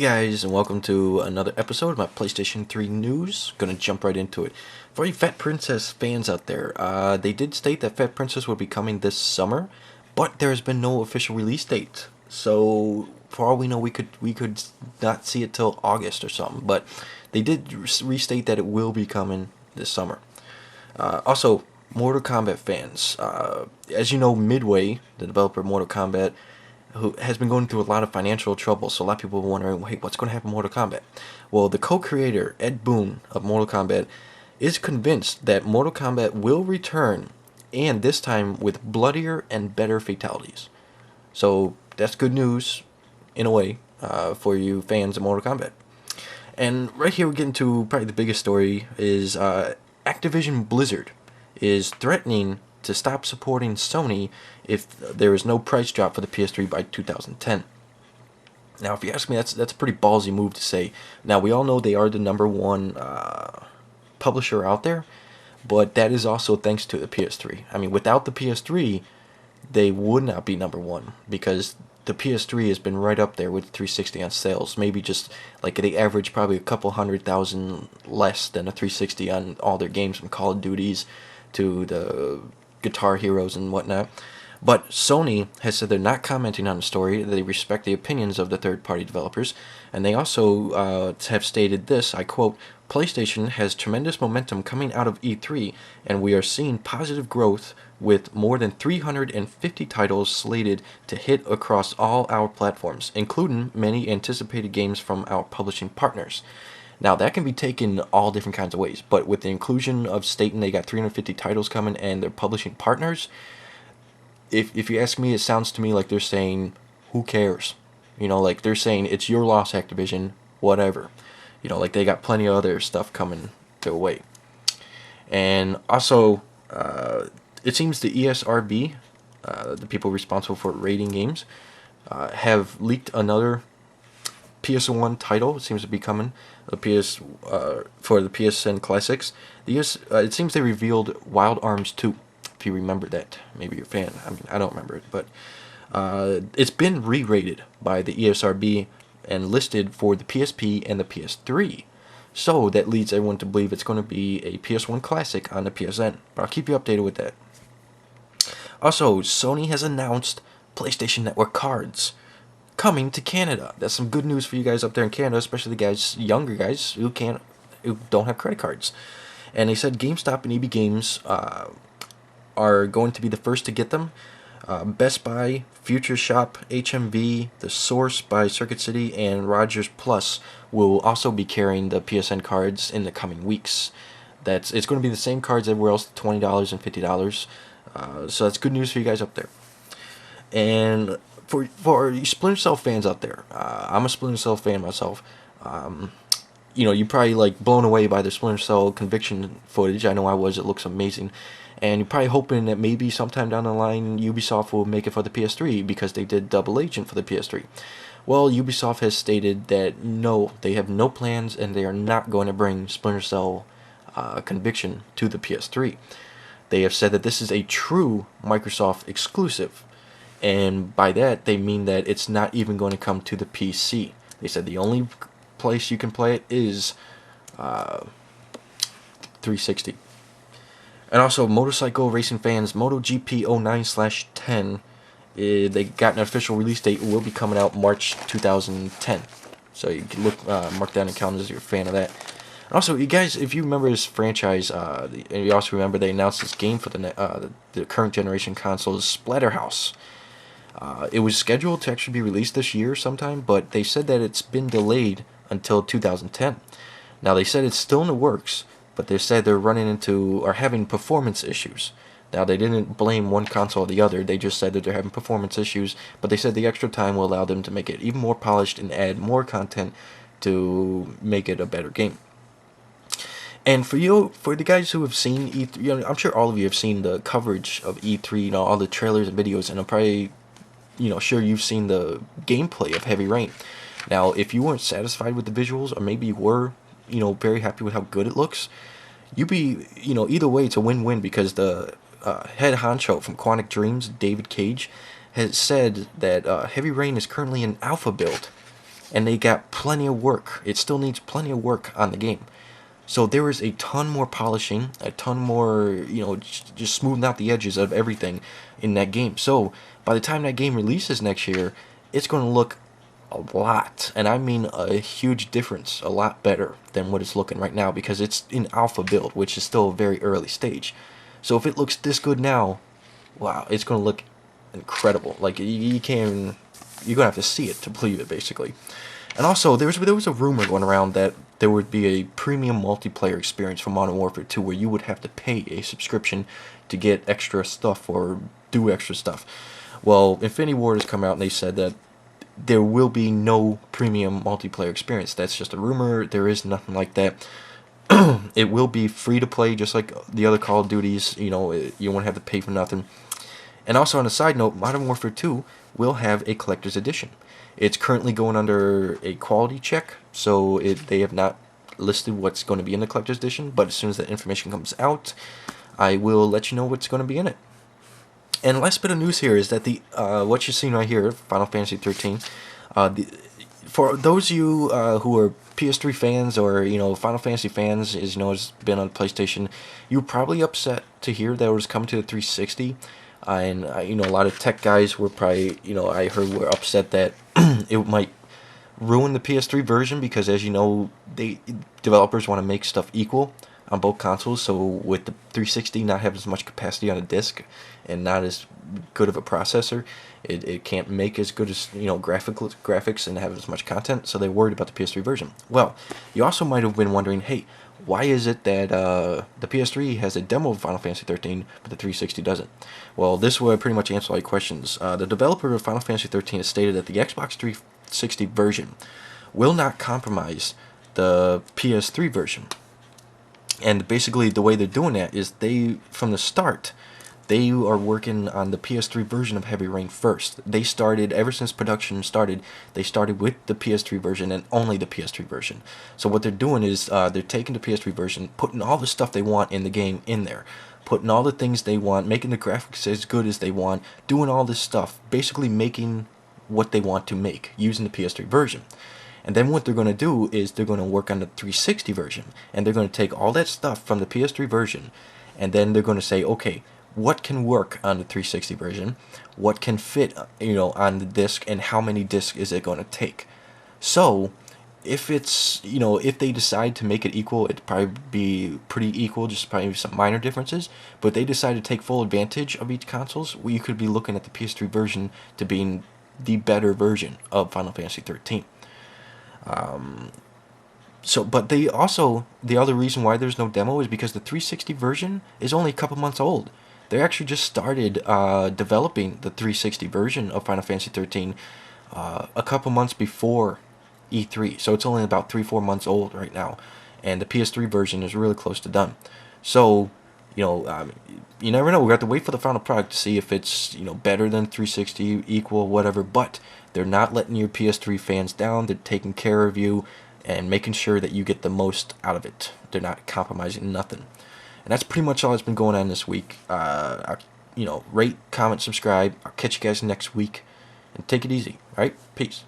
Hey guys, and welcome to another episode of my PlayStation 3 news. Gonna jump right into it. For you Fat Princess fans out there, they did state that Fat Princess would be coming this summer, but there has been no official release date. So for all we know, we could not see it till August or something. But they did restate that it will be coming this summer. Also, Mortal Kombat fans, as you know, Midway, the developer of Mortal Kombat, who has been going through a lot of financial trouble, so a lot of people are wondering, hey, what's going to happen to Mortal Kombat? Well, the co-creator, Ed Boon, of Mortal Kombat, is convinced that Mortal Kombat will return, and this time with bloodier and better fatalities. So, that's good news, in a way, for you fans of Mortal Kombat. And right here we get into probably the biggest story, is Activision Blizzard is threatening to stop supporting Sony if there is no price drop for the PS3 by 2010. Now, if you ask me, that's a pretty ballsy move to say. Now, we all know they are the #1 publisher out there, but that is also thanks to the PS3. I mean, without the PS3, they would not be #1 because the PS3 has been right up there with 360 on sales. Maybe just like they average probably a couple 100,000 less than a 360 on all their games, from Call of Duties to the Guitar Heroes and whatnot. But Sony has said they're not commenting on the story. They respect the opinions of the third-party developers, and they also have stated this, I quote, PlayStation has tremendous momentum coming out of E3, and we are seeing positive growth with more than 350 titles slated to hit across all our platforms, including many anticipated games from our publishing partners. Now, that can be taken all different kinds of ways, but with the inclusion of stating they got 350 titles coming and they're publishing partners, if you ask me, it sounds to me like they're saying, who cares? You know, like they're saying, it's your loss, Activision, whatever. You know, like they got plenty of other stuff coming their way. And also, it seems the ESRB, the people responsible for rating games, have leaked another PS1 title. It seems to be coming for the PSN Classics. It seems they revealed Wild Arms 2. If you remember that, maybe you're a fan. I mean, I don't remember it, but it's been re-rated by the ESRB and listed for the PSP and the PS3. So that leads everyone to believe it's going to be a PS1 Classic on the PSN. But I'll keep you updated with that. Also, Sony has announced PlayStation Network cards coming to Canada. That's some good news for you guys up there in Canada, especially the guys, younger guys who don't have credit cards. And they said GameStop and EB Games are going to be the first to get them. Best Buy, Future Shop, HMV, The Source by Circuit City, and Rogers Plus will also be carrying the PSN cards in the coming weeks. It's going to be the same cards everywhere else, $20 and $50. So that's good news for you guys up there. And for you Splinter Cell fans out there, I'm a Splinter Cell fan myself. You know, you're probably like blown away by the Splinter Cell Conviction footage. I know I was. It looks amazing. And you're probably hoping that maybe sometime down the line Ubisoft will make it for the PS3 because they did Double Agent for the PS3. Well, Ubisoft has stated that no, they have no plans and they are not going to bring Splinter Cell Conviction to the PS3. They have said that this is a true Microsoft exclusive. And by that, they mean that it's not even going to come to the PC. They said the only place you can play it is 360. And also, motorcycle racing fans, MotoGP 09/10, they got an official release date. It will be coming out March 2010. So you can mark that in calendars if you're a fan of that. And also, you guys, if you remember this franchise, and you also remember they announced this game for the current generation consoles, Splatterhouse. It was scheduled to actually be released this year sometime, but they said that it's been delayed until 2010. Now, they said it's still in the works, but they said they're running into or having performance issues. Now, they didn't blame one console or the other. They just said that they're having performance issues, but they said the extra time will allow them to make it even more polished and add more content to make it a better game. And for the guys who have seen E3, you know, I'm sure all of you have seen the coverage of E3, you know, all the trailers and videos, and I'm probably, you know, sure you've seen the gameplay of Heavy Rain. Now, if you weren't satisfied with the visuals, or maybe you were, you know, very happy with how good it looks, either way, it's a win-win because the head honcho from Quantic Dreams, David Cage, has said that Heavy Rain is currently in alpha build. and they got plenty of work. It still needs plenty of work on the game. So there is a ton more polishing, a ton more, just smoothing out the edges of everything in that game. So by the time that game releases next year, it's going to look a lot, and I mean a huge difference, a lot better than what it's looking right now, because it's in alpha build, which is still a very early stage. So if it looks this good now, wow, it's going to look incredible. Like, you can't, you're going to have to see it to believe it, basically. And also, there was a rumor going around that there would be a premium multiplayer experience for Modern Warfare 2 where you would have to pay a subscription to get extra stuff or do extra stuff. Well, Infinity Ward has come out and they said that there will be no premium multiplayer experience. That's just a rumor. There is nothing like that. It will be free to play just like the other Call of Duties. You won't have to pay for nothing. And also, on a side note, Modern Warfare 2 will have a collector's edition. It's currently going under a quality check, so they have not listed what's going to be in the collector's edition, but as soon as that information comes out, I will let you know what's going to be in it. And the last bit of news here is that what you're seeing right here, Final Fantasy 13, for those of you who are PS3 fans or Final Fantasy fans, has been on PlayStation, you're probably upset to hear that it was coming to the 360. And a lot of tech guys were probably, I heard, were upset that it might ruin the PS3 version, because as you know, developers want to make stuff equal on both consoles. So with the 360 not having as much capacity on a disc and not as good of a processor, it can't make as good as graphics and have as much content. So they're worried about the PS3 version. Well, you also might have been wondering, hey, why is it that the PS3 has a demo of Final Fantasy 13, but the 360 doesn't? Well, this will pretty much answer all your questions. The developer of Final Fantasy 13 has stated that the Xbox 360 version will not compromise the PS3 version. And basically, the way they're doing that is from the start, they are working on the PS3 version of Heavy Rain first. They started, ever since production started, they started with the PS3 version and only the PS3 version. So what they're doing is they're taking the PS3 version, putting all the stuff they want in the game in there, putting all the things they want, making the graphics as good as they want, doing all this stuff, basically making what they want to make using the PS3 version. And then what they're going to do is they're going to work on the 360 version, and they're going to take all that stuff from the PS3 version, and then they're going to say, okay, what can work on the 360 version, what can fit on the disc, and how many discs is it going to take. So if it's if they decide to make it equal, it'd probably be pretty equal, just probably some minor differences. But if they decide to take full advantage of each consoles, well, you could be looking at the PS3 version to being the better version of Final Fantasy 13. But the other reason why there's no demo is because the 360 version is only a couple months old. They actually just started developing the 360 version of Final Fantasy 13 a couple months before E3. So it's only about 3-4 months old right now. And the PS3 version is really close to done. So, you never know. We have to wait for the final product to see if it's, better than 360, equal, whatever. But they're not letting your PS3 fans down. They're taking care of you and making sure that you get the most out of it. They're not compromising nothing. And that's pretty much all that's been going on this week. Rate, comment, subscribe. I'll catch you guys next week. And take it easy. All right? Peace.